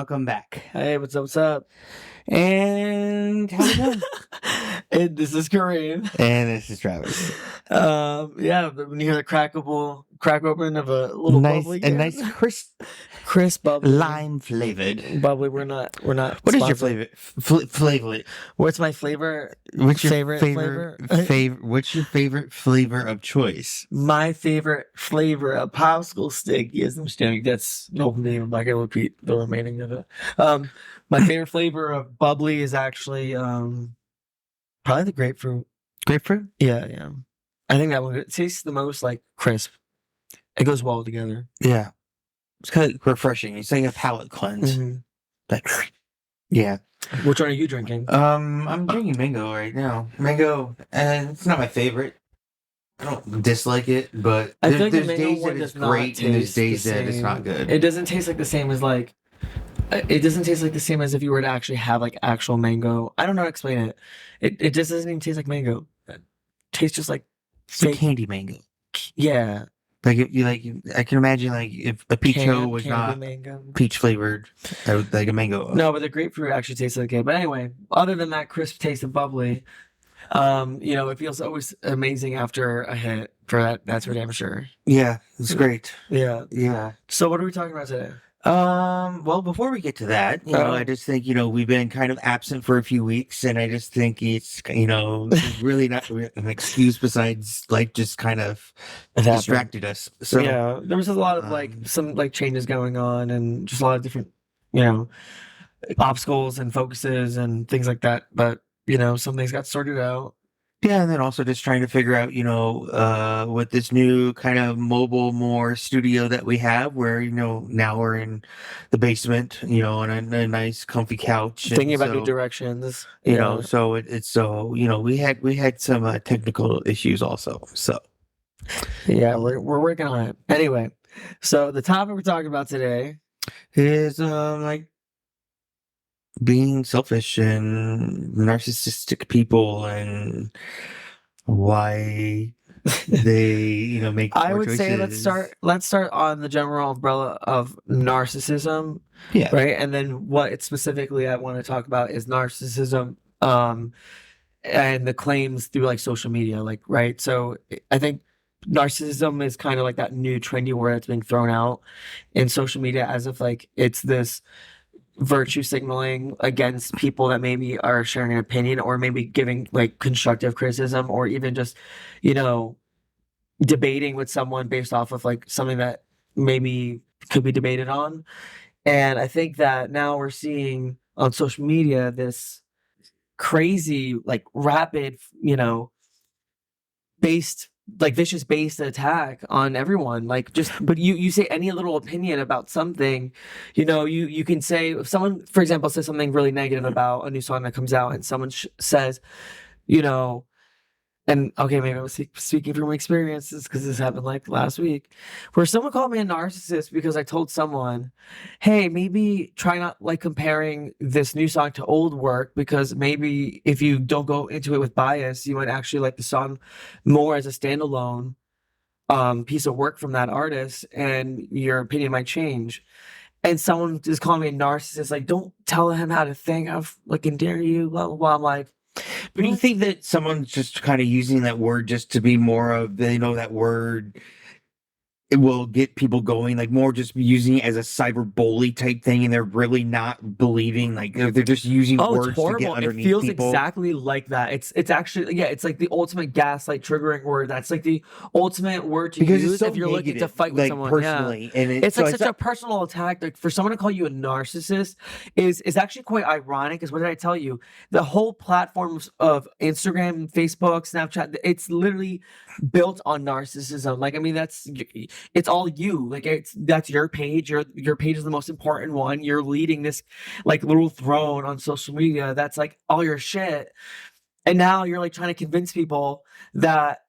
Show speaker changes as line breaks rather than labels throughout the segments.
welcome back.
Hey, what's up? What's up?
And how's it going?
And this is Kareem.
And this is Travis.
Yeah, but when you hear the crack open of a little bubbly,
A nice
crisp bubbly,
lime flavored
bubbly. We're not.
What is your flavor? Flavor.
What's my flavor?
What's your
favorite flavor?
What's your favorite flavor of choice?
My favorite flavor, a popsicle stick. Yes, I'm staring. That's no name. I'm not gonna repeat the remaining of it. My favorite flavor of bubbly is actually probably the grapefruit.
Grapefruit?
Yeah. I think that one it tastes the most like crisp. It goes well together.
Yeah. It's kind of refreshing. It's like a palate cleanse.
Mm-hmm.
Like, yeah.
Which one are you drinking?
I'm drinking mango right now. Mango, and it's not my favorite. I don't dislike it, but
I feel like
there's
the mango
days
one
that it's
does not
great and there's
taste
days
the
that it's
same.
not good.
It doesn't taste like the same as like. It doesn't taste like the same as if you were to actually have like actual mango. I don't know how to explain it. It just doesn't even taste like mango. It tastes just like
It's like candy mango.
Yeah.
Like if you I can imagine like if a peach-o was not
mango.
peach flavored, like a mango.
No, but the grapefruit actually tastes okay. But anyway, other than that crisp taste of bubbly, it feels always amazing after a hit. For that's for damn sure.
Yeah, it's great.
Yeah. So what are we talking about today?
Well, before we get to that, I just think, we've been kind of absent for a few weeks, and I just think it's, really not an excuse besides like just kind of distracted us. So
yeah, there was a lot of some changes going on and just a lot of different, obstacles and focuses and things like that. But, some things got sorted out.
yeah, and then also just trying to figure out, with this new kind of more studio that we have, where now we're in the basement, on a nice comfy couch.
Thinking about new directions,
so we had some technical issues also. So
yeah, we're working on it. Anyway, so the topic we're talking about today
is being selfish and narcissistic people and why they make poor
I would
choices.
say let's start on the general umbrella of narcissism,
Yeah,
right? And then what specifically I want to talk about is narcissism and the claims through like social media, like, right? So I think narcissism is kind of like that new trendy word that's being thrown out in social media as if like it's this virtue signaling against people that maybe are sharing an opinion or maybe giving like constructive criticism or even just, debating with someone based off of like something that maybe could be debated on. And I think that now we're seeing on social media this crazy, like rapid, vicious based attack on everyone. But you say any little opinion about something, you can say, if someone, for example, says something really negative about a new song that comes out and someone says, and okay, maybe I was speaking from experiences because this happened like last week, where someone called me a narcissist because I told someone, "Hey, maybe try not like comparing this new song to old work because maybe if you don't go into it with bias, you might actually like the song more as a standalone piece of work from that artist, and your opinion might change." And someone just calling me a narcissist, like, don't tell him how to think. I fucking dare you. Blah blah blah. I'm like.
But do you think that someone's just kind of using that word just to be more of, that word, it will get people going, like more just using it as a cyber bully type thing, and they're really not believing, like they're just using words to get underneath people?
It feels exactly like that. It's actually, yeah, it's like the ultimate gaslight triggering word. That's like the ultimate word to use if you're looking to fight with someone.
Personally.
Yeah. And it's like such a personal attack. Like for someone to call you a narcissist is actually quite ironic. Because what did I tell you? The whole platforms of Instagram, Facebook, Snapchat, it's literally built on narcissism. Like, I mean, it's all you. Like that's your page. Your page is the most important one. You're leading this like little throne on social media. That's like all your shit. And now you're like trying to convince people that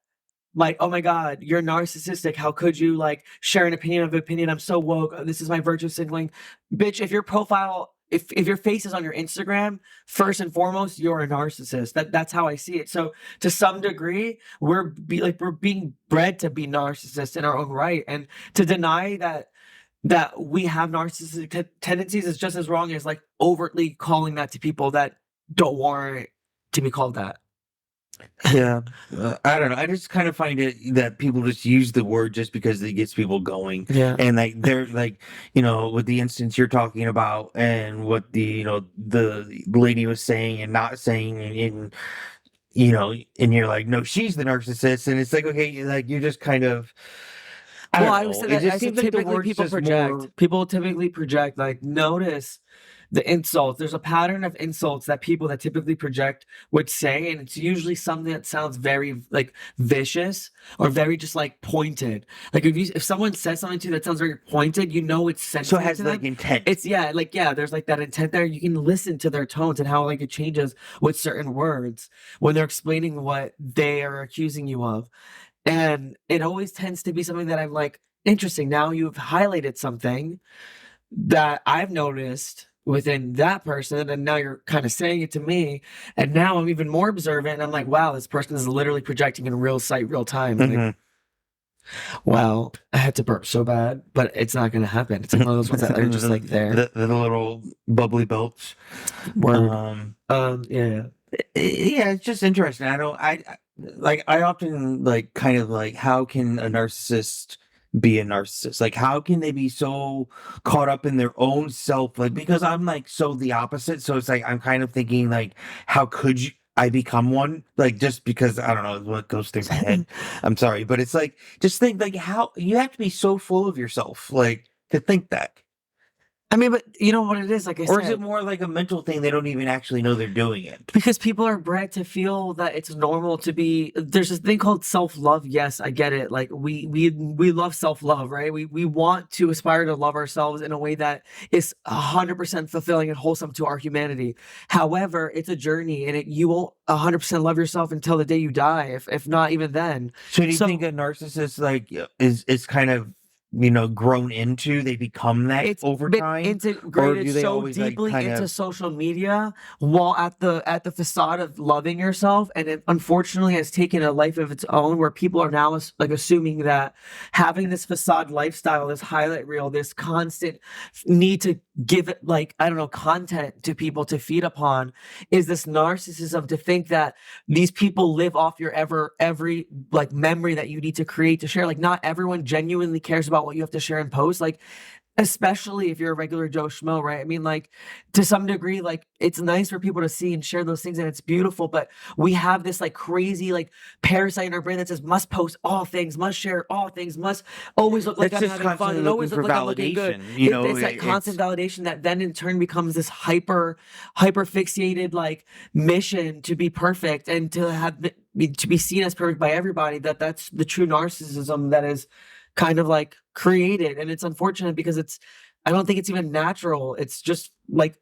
like, oh my God, you're narcissistic. How could you like share an opinion? I'm so woke. This is my virtue signaling. Bitch, if your profile, if your face is on your Instagram, first and foremost, you're a narcissist. That's how I see it. So to some degree, we're being bred to be narcissists in our own right. And to deny that that we have narcissistic tendencies is just as wrong as like overtly calling that to people that don't warrant to be called that.
Yeah. I don't know. I just kind of find it that people just use the word just because it gets people going.
Yeah.
And like they're like, with the instance you're talking about and what the lady was saying and not saying and you're like, no, she's the narcissist. And it's like, okay, like you're just kind of I
Well,
don't
I would
know.
say
It
that
just
I said
seems like the
typically
word's
people
just
project.
more
People typically project. Like notice the insults. There's a pattern of insults that people that typically project would say, and it's usually something that sounds very like vicious or very just like pointed. Like if someone says something to you that sounds very pointed, you know it's
so it
sensitive
has
to
like
them.
intent.
It's yeah, there's like that intent there. You can listen to their tones and how like it changes with certain words when they're explaining what they are accusing you of. And it always tends to be something that I'm like, interesting. Now you've highlighted something that I've noticed within that person, and now you're kind of saying it to me. And now I'm even more observant. And I'm like, wow, this person is literally projecting in real sight, real time. Like,
Mhm.
wow, I had to burp so bad, but it's not going to happen. It's like one of those ones that are just like there.
The little bubbly belch.
Word.
Um,
Yeah.
yeah, it's just interesting. I often like kind of like how can a narcissist be a narcissist? Like how can they be so caught up in their own self? Like because I'm like so the opposite. So it's like I'm kind of thinking like how could I become one? Like just because I don't know what goes through my head. I'm sorry, but it's like just think like how you have to be so full of yourself like to think that.
I mean, but you know what it is? Like I
Or is it
said,
more like a mental thing? They don't even actually know they're doing it.
because people are bred to feel that it's normal to be. There's this thing called self-love. Yes, I get it. Like we love self-love, right? We want to aspire to love ourselves in a way that is 100% fulfilling and wholesome to our humanity. However, it's a journey, and you won't 100% love yourself until the day you die, if not even then.
So do you think
So
a narcissist like is kind of grown into they become that
it's
over
been
time, or
integrated
do they
so
always like
deeply
kind
into
of
social media while at the facade of loving yourself, and it unfortunately has taken a life of its own where people are now like assuming that having this facade lifestyle, this highlight reel, this constant need to give it like I don't know content to people to feed upon is this narcissism to think that these people live off your every like memory that you need to create to share. Like not everyone genuinely cares about what you have to share and post. Like especially if you're a regular Joe Schmo, right? I mean, like to some degree, like it's nice for people to see and share those things, and it's beautiful. But we have this like crazy like parasite in our brain that says must post all things, must share all things, must always look like
it's
I'm
just
having fun,
constantly
and
looking
always look
for
like I'm looking good.
validation?
It's that constant validation that then in turn becomes this hyper fixated like mission to be perfect and to have to be seen as perfect by everybody. That's the true narcissism that is kind of like created, and it's unfortunate because I don't think it's even natural. It's just like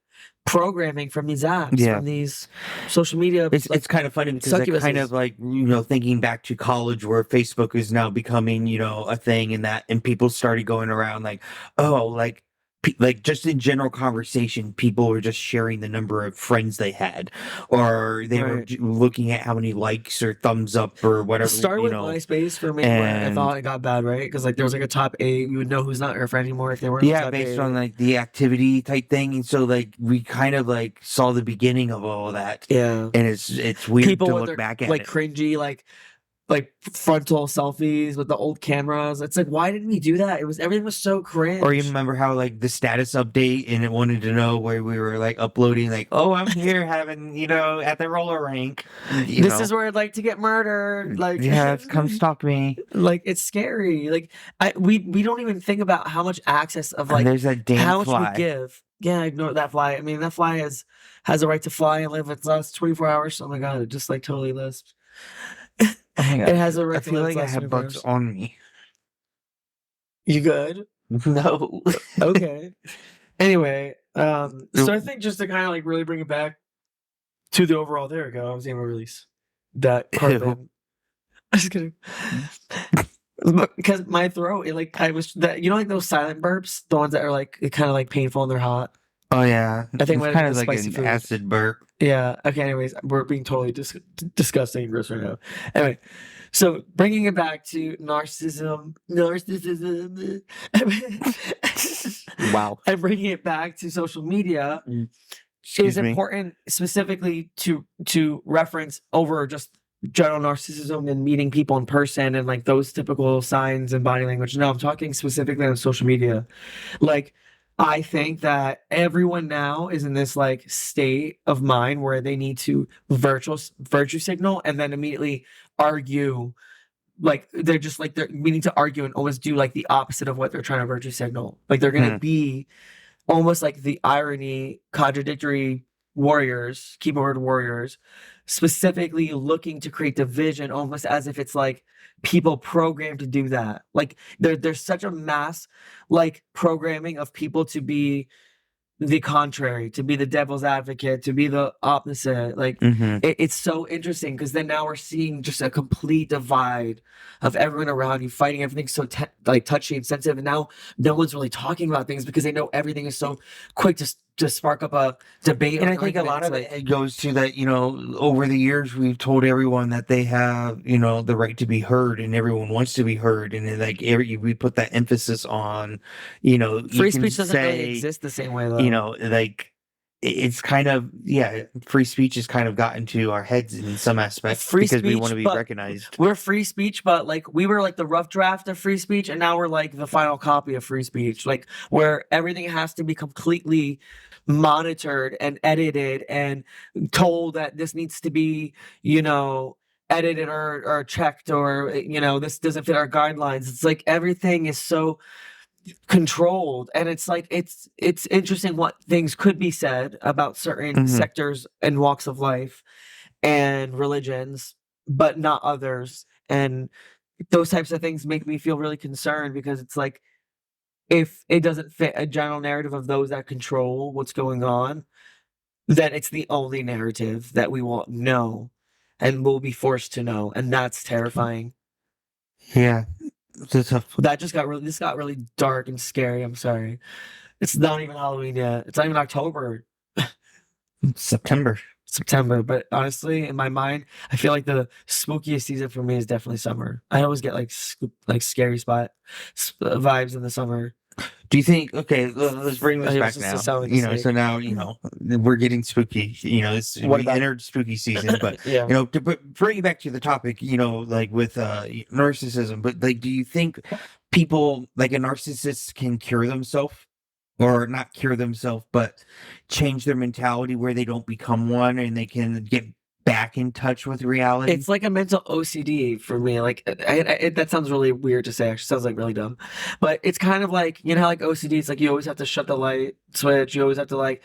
programming from these apps,
Yeah.
from these social media like
It's kind of funny because it kind
succubuses.
of like thinking back to college where Facebook is now becoming a thing and people started going around like oh like just in general conversation people were just sharing the number of friends they had or they were
Right.
looking at how many likes or thumbs up or
It
whatever
started with MySpace for me, where I
and
thought it got bad, right? Because like there was like a top eight, you would know who's not your friend anymore if they weren't in the
yeah
top
based on
eight.
like the activity type thing and so like we kind of like saw the beginning of all of that
Yeah,
and it's weird
people
to
with
look
their
back at
like
it.
cringy like frontal selfies with the old cameras. It's like, why did we do that? Everything was so
Or you
cringe.
remember how like the status update and it wanted to know where we were like uploading like, oh, I'm here having, at the roller rink,
This is where I'd like to get murdered. Like,
yeah, come stalk me.
like it's scary. Like we don't even think about how much access of
And
like
there's that damn
how much we
fly.
give. Yeah, ignore that fly. I mean, that fly has a right to fly and live its last 24 hours. Oh my god, it just like totally lisped.
Oh my
It
gosh.
has a
I
right to
feel
live its
like I
last
have
24
bugs
hours.
on me.
You good?
No.
Okay. Anyway, so I think just to kind of like really bring it back to the overall, there we go. I was able to release that carbon. I'm just kidding. Because my throat, it like I was that like those silent burps, the ones that are like kind of like painful and they're hot.
Oh yeah.
I think it
It's
might have
kind
been
of
the
like
spicy
an
food.
acid burp.
Yeah. Okay. Anyways, we're being totally disgusting and gross right now. Anyway, so bringing it back to narcissism.
Wow.
and bringing it back to social media
Excuse
is
me.
important specifically to reference over just general narcissism and meeting people in person and like those typical signs and body language. No, I'm talking specifically on social media. Like, I think that everyone now is in this like state of mind where they need to virtue signal and then immediately argue. Like they're just like they're meaning to argue and almost do like the opposite of what they're trying to virtue signal. Like they're gonna
Hmm.
be almost like the irony, contradictory warriors, keyboard warriors, specifically looking to create division, almost as if it's like people programmed to do that. Like there's such a mass like programming of people to be the contrary, to be the devil's advocate, to be the opposite. Like
Hmm.
it's so interesting because then now we're seeing just a complete divide of everyone around you fighting everything so like touchy and sensitive, and now no one's really talking about things because they know everything is so quick to spark up a debate.
And
or
I
an
think a
argument.
lot
It's
of
like,
it goes to that, over the years, we've told everyone that they have, the right to be heard and everyone wants to be heard. And then, like, we put that emphasis on, you
free
can
speech doesn't really
say,
exist the same way though.
like, it's kind of, yeah, free speech has kind of gotten to our heads in some aspects
Free
because we want to
speech,
be
but
recognized.
we're free speech, but like we were like the rough draft of free speech, and now we're like the final copy of free speech, like where everything has to be completely monitored and edited and told that this needs to be, edited or checked or this doesn't fit our guidelines. It's like everything is so controlled, and it's like it's interesting what things could be said about certain
Hmm.
sectors and walks of life and religions, but not others. And those types of things make me feel really concerned because it's like if it doesn't fit a general narrative of those that control what's going on, then it's the only narrative that we won't know and will be forced to know. And that's terrifying.
Yeah. It's a
This got really dark and scary. I'm sorry. It's not even Halloween yet. It's not even October.
September.
September, but honestly, in my mind, I feel like the spookiest season for me is definitely summer. I always get like scary spot vibes in the summer.
Do you think? Okay, let's bring this
It
back
was just
now.
a sound mistake.
So now we're getting spooky.
What
We
about
entered spooky season, but
yeah?
bring it back to the topic. Like with narcissism. But like, do you think people like a narcissist can cure themselves, or not cure themselves, but change their mentality where they don't become one and they can get back in touch with reality?
It's like a mental OCD for me. Like that sounds really weird to say. Actually, sounds like really dumb, but it's kind of like how like OCD. It's like you always have to shut the light switch. You always have to like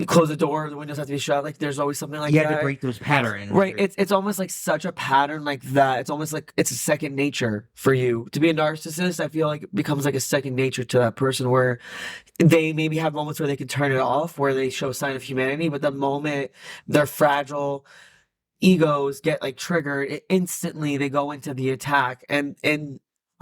close the door. The windows have to be shut. Like there's always something like
You
that.
have to break those patterns,
Right. It's almost like such a pattern like that. It's almost like it's a second nature for you. To be a narcissist, I feel like it becomes like a second nature to that person where they maybe have moments where they can turn it off, where they show a sign of humanity, but the moment their fragile egos get like triggered, instantly they go into the attack and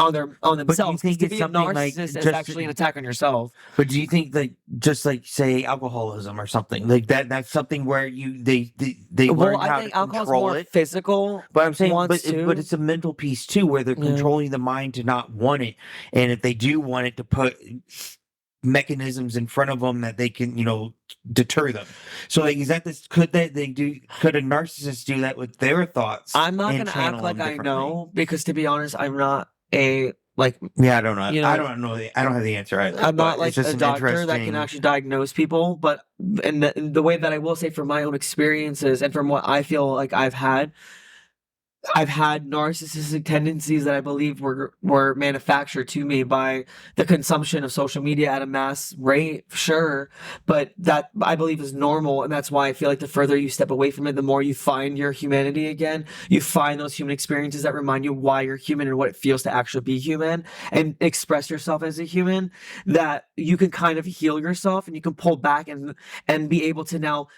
on
But do you
themselves. 'Cause
think
to
it's
be a
something like
narcissist is
just?
actually an attack on yourself.
But do you think like just like say alcoholism or something like that? That's something where they learn
Well, I
how
think
to
alcohol's
control
more
it.
physical
But I'm saying,
wants
but
to.
it's a mental piece too, where they're
Yeah.
controlling the mind to not want it, and if they do want it, to put mechanisms in front of them that they can, deter them. So like, is that this? Could that they do? Could a narcissist do that with their thoughts?
I'm not
and
gonna act
channel
like
them
I
differently?
know because to be honest, I'm not a like
Yeah, I don't know.
you
I
know
don't know. I don't have the answer either.
I'm not
But it's
like
just
a
an
doctor that can
interesting.
actually diagnose people, but and the way that I will say from my own experiences and from what I feel like I've had narcissistic tendencies that I believe were manufactured to me by the consumption of social media at a mass rate, sure, but that I believe is normal, and that's why I feel like the further you step away from it, the more you find your humanity again. You find those human experiences that remind you why you're human and what it feels to actually be human and express yourself as a human. That you can kind of heal yourself and you can pull back and be able to now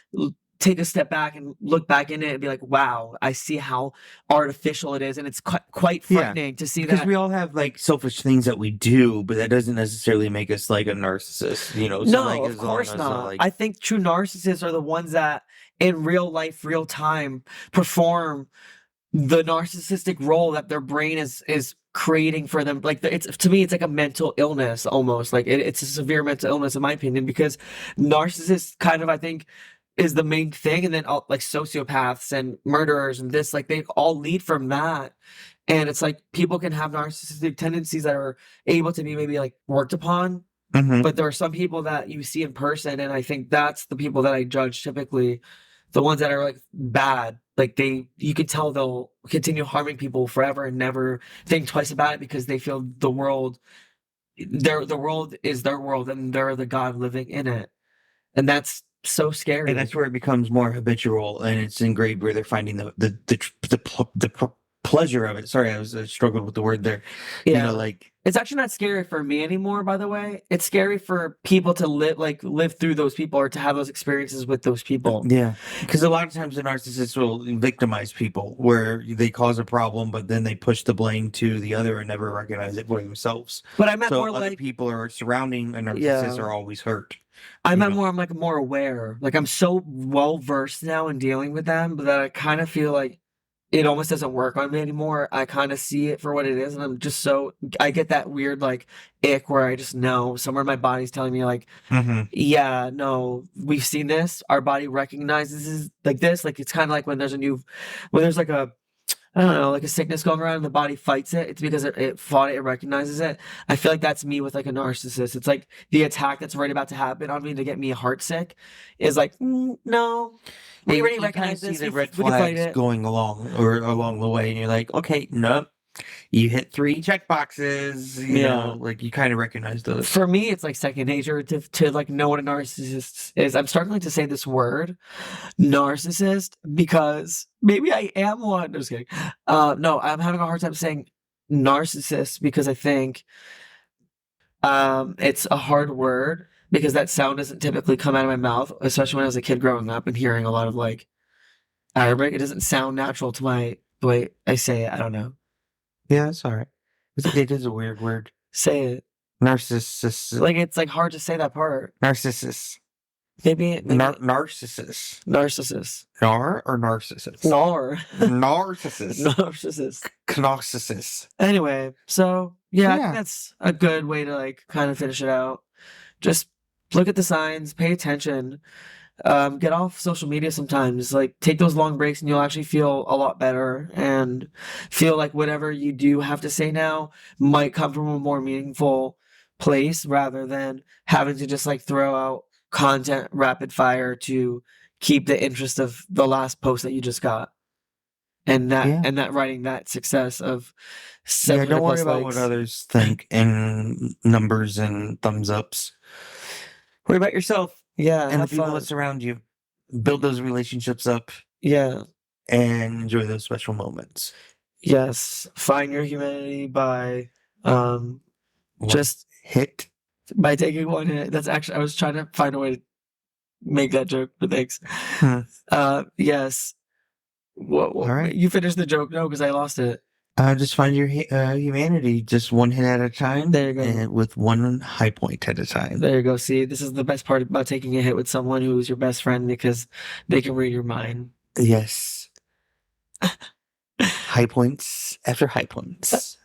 take a step back and look back in it and be like, wow, I see how artificial it is. And it's quite
Yeah,
frightening to see
because
that.
we all have like selfish things that we do, but that doesn't necessarily make us like a narcissist, So
No,
like
of
as long
course
as
not.
like
I think true narcissists are the ones that in real life, real time, perform the narcissistic role that their brain is creating for them. Like it's to me, it's like a mental illness almost. Like it's a severe mental illness in my opinion, because narcissists kind of, I think, is the main thing, and then all, like sociopaths and murderers and this, like they all lead from that. And it's like people can have narcissistic tendencies that are able to be maybe like worked upon,
Hmm.
but there are some people that you see in person, and I think that's the people that I judge typically, the ones that are like bad. Like you could tell they'll continue harming people forever and never think twice about it because they feel the world is their world and they're the God living in it. And that's so
And
scary.
that's where it becomes more habitual, and it's engraved where they're finding the pleasure of it. Sorry, I struggled with the word there. You know,
Yeah.
like
It's actually not scary for me anymore, by the way. It's scary for people to live through those people or to have those experiences with those people.
yeah, because a lot of times the narcissists will victimize people where they cause a problem, but then they push the blame to the other and never recognize it for themselves.
But I meant
So
more
other
like,
people are surrounding a narcissist
yeah.
are always hurt.
I
You
meant
know.
more, I'm like more aware. Like I'm so well versed now in dealing with them, but that I kind of feel like it almost doesn't work on me anymore. I kind of see it for what it is, and I'm just so I get that weird like ick where I just know somewhere in my body's telling me like,
Hmm.
yeah, no, we've seen this. Our body recognizes like this. Like it's kind of like when there's like a, I don't know, like a sickness going around and the body fights it. It's because it fought it, it recognizes it. I feel like that's me with like a narcissist. It's like the attack that's right about to happen on me to get me heart sick is like, no,
Yeah,
we already
you kind of
recognize
see
this.
the red
We can fight
flags
it.
going along the way, and you're like, okay, nope, you hit three check boxes. You know,
Yeah.
like you kind of recognize those.
For me, it's like second nature to like know what a narcissist is. I'm starting like to say this word, narcissist, because maybe I am one. Just kidding. No, I'm having a hard time saying narcissist because I think it's a hard word because that sound doesn't typically come out of my mouth, especially when I was a kid growing up and hearing a lot of like Arabic. It doesn't sound natural to the way I say it. I don't know.
Yeah, that's all right. It is a weird word.
Say it.
Narcissist,
Like it's like hard to say that part.
narcissist,
Maybe
narcissist,
narcissist.
nar or narcissist,
Nar.
narcissist,
Narcissist.
narcissist.
Anyway, so yeah, I think
Yeah,
that's a good way to like kind of finish it out. Just look at the signs, pay attention, get off social media sometimes. Like take those long breaks and you'll actually feel a lot better and feel like whatever you do have to say now might come from a more meaningful place rather than having to just like throw out content rapid fire to keep the interest of the last post that you just got.
yeah,
And that writing that success of
yeah. Don't
700
worry
plus
about what
likes.
others think and numbers and thumbs ups. Worry about yourself
Yeah,
and the
have
people that
fun.
surround you. Build those relationships up
Yeah.
and enjoy those special moments.
Yes. Find your humanity by um
One
just
hit.
by taking one hit. That's actually, I was trying to find a way to make that joke, but thanks.
Hmm.
Yes.
All right.
You finished the joke? No, because I lost it.
Just find your humanity, just one hit at a time,
There you go.
and with one high point at a time.
There you go. See, this is the best part about taking a hit with someone who is your best friend because they can read your mind.
Yes, high points after high points.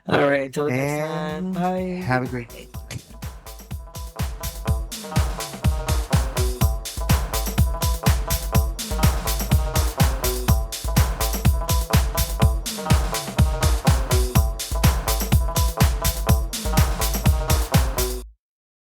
All right, until the next time.
And
Bye.
have a great day.